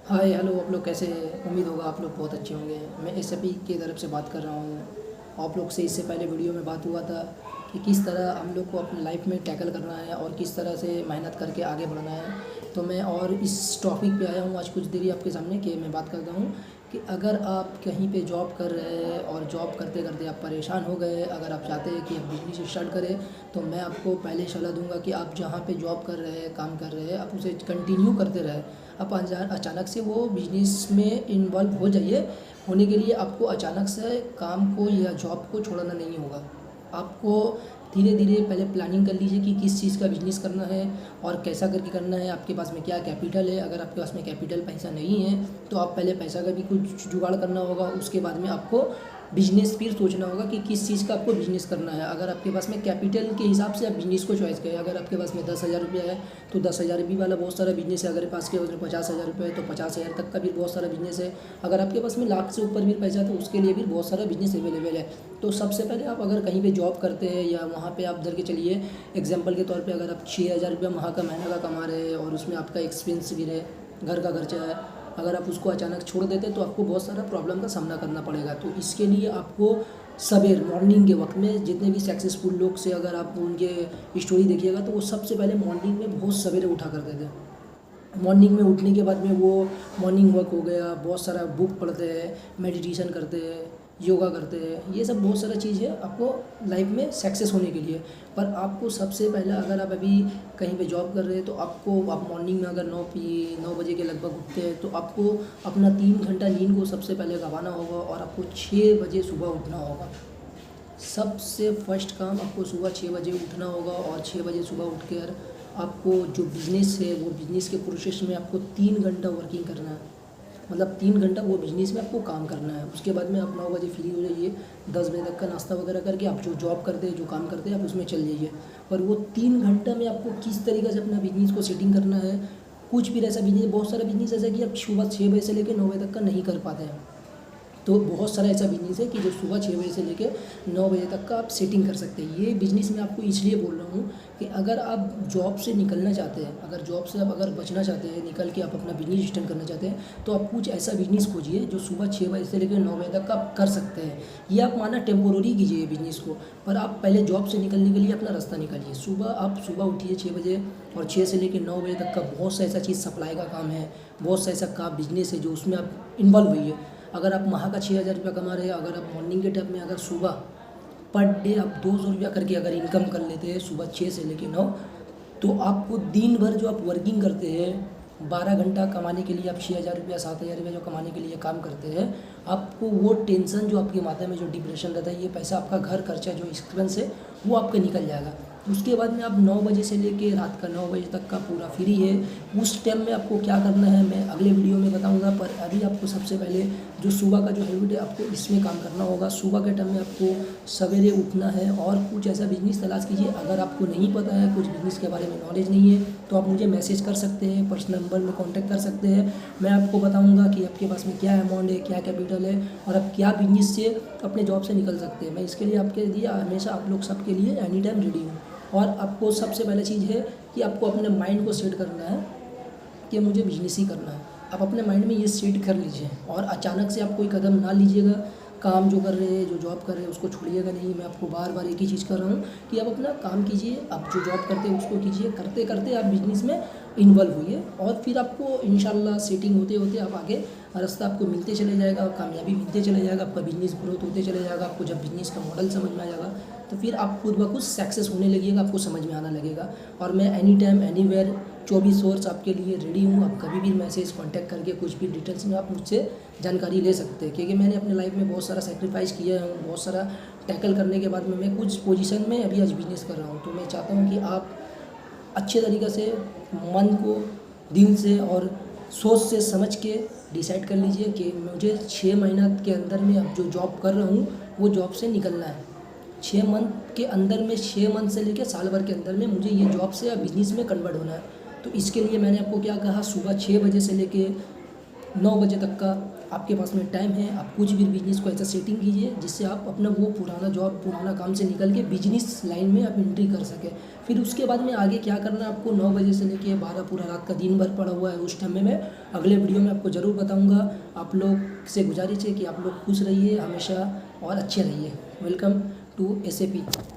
Hi hello, आप लोग कैसे हैं? उम्मीद होगा आप लोग बहुत अच्छे होंगे। मैं एसएपी की तरफ से बात कर रहा हूँ। आप लोग से इससे पहले वीडियो में बात हुआ था कि किस तरह हम लोग को अपनी लाइफ में टैकल करना है और किस तरह से मेहनत करके आगे बढ़ना है। तो मैं और इस टॉपिक पे आया हूँ आज कुछ देरी आपके सामने कि मैं बात करता हूँ कि अगर आप कहीं पे जॉब कर रहे हैं और जॉब करते करते आप परेशान हो गए, अगर आप चाहते हैं कि आप बिजनेस स्टार्ट करें, तो मैं आपको पहले सलाह दूंगा कि आप जहाँ पे जॉब कर रहे हैं, काम कर रहे हैं, आप उसे कंटिन्यू करते रहें। आप अचानक से वो बिजनेस में इन्वॉल्व हो जाइए। होने के लिए आपको अचानक से काम को या जॉब को छोड़ना नहीं होगा। आपको धीरे धीरे पहले प्लानिंग कर लीजिए कि किस चीज़ का बिजनेस करना है और कैसा करके करना है, आपके पास में क्या कैपिटल है। अगर आपके पास में कैपिटल पैसा नहीं है तो आप पहले पैसा का भी कुछ जुगाड़ करना होगा। उसके बाद में आपको बिजनेस फिर सोचना होगा कि किस चीज़ का आपको बिजनेस करना है। अगर आपके पास में कैपिटल के हिसाब से आप बिजनेस को चॉइस करें। अगर आपके पास में 10,000 रुपया है तो 10,000 भी वाला बहुत सारा बिजनेस है। अगर पास के पास में 50,000 रुपये है तो 50,000 तक का भी बहुत सारा बिजनेस है। अगर आपके पास में लाख से ऊपर भी पैसा है तो उसके लिए भी बहुत सारा बिजनेस अवेलेबल है। तो सबसे पहले आप अगर कहीं पे जॉब करते हैं या वहाँ पे आप धर के चलिए, एग्जांपल के तौर पे अगर आप 6,000 रुपया माह का महीना का कमा रहे हैं और उसमें आपका एक्सपेंस भी है, घर का खर्चा है, अगर आप उसको अचानक छोड़ देते तो आपको बहुत सारा प्रॉब्लम का सामना करना पड़ेगा। तो इसके लिए आपको सवेर मॉर्निंग के वक्त में जितने भी सक्सेसफुल लोग से अगर आप उनके स्टोरी देखिएगा तो वो सबसे पहले मॉर्निंग में बहुत सवेरे उठा करते थे। मॉर्निंग में उठने के बाद में वो मॉर्निंग वॉक हो गया, बहुत सारा बुक पढ़ते हैं, मेडिटेशन करते हैं, योगा करते हैं। ये सब बहुत सारा चीज़ है आपको लाइफ में सक्सेस होने के लिए। पर आपको सबसे पहले अगर आप अभी कहीं पे जॉब कर रहे हैं तो आपको आप मॉर्निंग में अगर 9 बजे के लगभग उठते हैं तो आपको अपना 3 घंटा नींद को सबसे पहले गंवाना होगा और आपको 6 बजे सुबह उठना होगा। सबसे फर्स्ट काम आपको सुबह 6 बजे उठना होगा और 6 बजे सुबह उठकर आपको जो बिज़नेस है वो बिज़नेस के प्रोसेस में आपको 3 घंटा वर्किंग करना है। मतलब 3 घंटा वो बिज़नेस में आपको काम करना है। उसके बाद में आप 9 बजे फ्री हो जाइए, 10 बजे तक का नाश्ता वगैरह करके आप जो जॉब करते हैं, जो काम करते हैं, आप उसमें चल जाइए। पर वो 3 घंटा में आपको किस तरीके से अपना बिजनेस को सेटिंग करना है। कुछ भी ऐसा बिजनेस, बहुत सारा बिजनेस ऐसा कि आप सुबह 6 बजे से लेकर 9 बजे तक का नहीं कर पाते हैं। तो बहुत सारा ऐसा बिजनेस है कि जो सुबह 6 बजे से लेकर 9 बजे तक का आप सेटिंग कर सकते हैं। ये बिजनेस मैं आपको इसलिए बोल रहा हूँ कि अगर आप जॉब से निकलना चाहते हैं, अगर जॉब से आप अगर बचना चाहते हैं, निकल के आप अपना बिजनेस स्टार्ट करना चाहते हैं, तो आप कुछ ऐसा बिजनेस खोजिए जो सुबह 6 बजे से लेकर 9 बजे तक का आप कर सकते हैं। ये आप माना टेम्पोररी कीजिए बिजनेस को, पर आप पहले जॉब से निकलने के लिए अपना रास्ता निकालिए। सुबह उठिए 6 बजे और 6 से लेकर 9 बजे तक का बहुत सा ऐसा चीज़ सप्लाई का काम है, बहुत सा ऐसा काम बिजनेस है जो उसमें आप इन्वॉल्व हुई है। अगर आप माह का 6,000 रुपया कमा रहे हैं, अगर आप मॉर्निंग के टाइम में अगर सुबह पर डे आप 200 रुपया करके अगर इनकम कर लेते हैं सुबह 6 से लेकर 9, तो आपको दिन भर जो आप वर्किंग करते हैं 12 घंटा कमाने के लिए, आप 6,000 रुपया 7,000 रुपया जो कमाने के लिए काम करते हैं, आपको वो टेंशन जो आपके माथे में जो डिप्रेशन रहता है, ये पैसा आपका घर खर्चा जो एक्सपेंस है वो आपका निकल जाएगा। उसके बाद में आप 9 बजे से लेके रात का 9 बजे तक का पूरा फ्री है। उस टाइम में आपको क्या करना है मैं अगले वीडियो में बताऊंगा, पर अभी आपको सबसे पहले जो सुबह का जो हैबिट है आपको इसमें काम करना होगा। सुबह के टाइम में आपको सवेरे उठना है और कुछ ऐसा बिजनेस तलाश कीजिए। अगर आपको नहीं पता है, कुछ बिजनेस के बारे में नॉलेज नहीं है, तो आप मुझे मैसेज कर सकते हैं, पर्सनल नंबर में कॉन्टैक्ट कर सकते हैं। मैं आपको बताऊँगा कि आपके पास में क्या अमाउंट है, क्या कैपिटल है और आप क्या बिजनेस से अपने जॉब से निकल सकते हैं। मैं इसके लिए आपके लिए हमेशा आप लोग सबके लिए एनी टाइम रेडी हूँ। और आपको सबसे पहले चीज़ है कि आपको अपने माइंड को सेट करना है कि मुझे बिजनेस ही करना है। आप अपने माइंड में ये सेट कर लीजिए और अचानक से आप कोई कदम ना लीजिएगा। काम जो कर रहे हैं, जो जॉब कर रहे हैं, उसको छोड़िएगा नहीं। मैं आपको बार बार एक ही चीज़ कर रहा हूँ कि आप अपना काम कीजिए, आप जो जॉब करते हैं उसको कीजिए, करते करते आप बिजनेस में इन्वॉल्व हुई और फिर आपको इंशाल्लाह सेटिंग होते होते आप आगे रास्ता आपको मिलते चले जाएगा, कामयाबी मिलते चले जाएगा, आपका बिजनेस ग्रोथ होते चले जाएगा। आपको जब बिजनेस का मॉडल समझ में आ जाएगा तो फिर आप खुद ब खुद सक्सेस होने लगेगा, आपको समझ में आना लगेगा। और मैं एनी टाइम एनीवेयर 24 आवर्स आपके लिए रेडी हूँ। आप कभी भी मैसेज कांटेक्ट करके कुछ भी डिटेल्स में आप मुझसे जानकारी ले सकते हैं, क्योंकि मैंने अपने लाइफ में बहुत सारा सेक्रीफाइस किया है, बहुत सारा टैकल करने के बाद में मैं कुछ पोजीशन में अभी आज बिजनेस कर रहा हूँ। तो मैं चाहता हूँ कि आप अच्छे तरीक़े से मन को दिल से और सोच से समझ के डिसाइड कर लीजिए कि मुझे 6 महीना के अंदर में अब जो जॉब कर रहा हूँ वो जॉब से निकलना है। 6 मंथ के अंदर में, 6 मंथ से लेकर साल भर के अंदर में मुझे ये जॉब से या बिजनेस में कन्वर्ट होना है। तो इसके लिए मैंने आपको क्या कहा, सुबह 6 बजे से लेके 9 बजे तक का आपके पास में टाइम है। आप कुछ भी बिजनेस को ऐसा सेटिंग कीजिए जिससे आप अपना वो पुराना जॉब, पुराना काम से निकल के बिजनेस लाइन में आप एंट्री कर सकें। फिर उसके बाद में आगे क्या करना है आपको, 9 बजे से लेके 12 पूरा रात का दिन भर पड़ा हुआ है, उस टाइम में मैं अगले वीडियो में आपको ज़रूर बताऊँगा। आप लोग से गुजारिश है कि आप लोग खुश रहिए हमेशा और अच्छे रहिए। Welcome to SAP।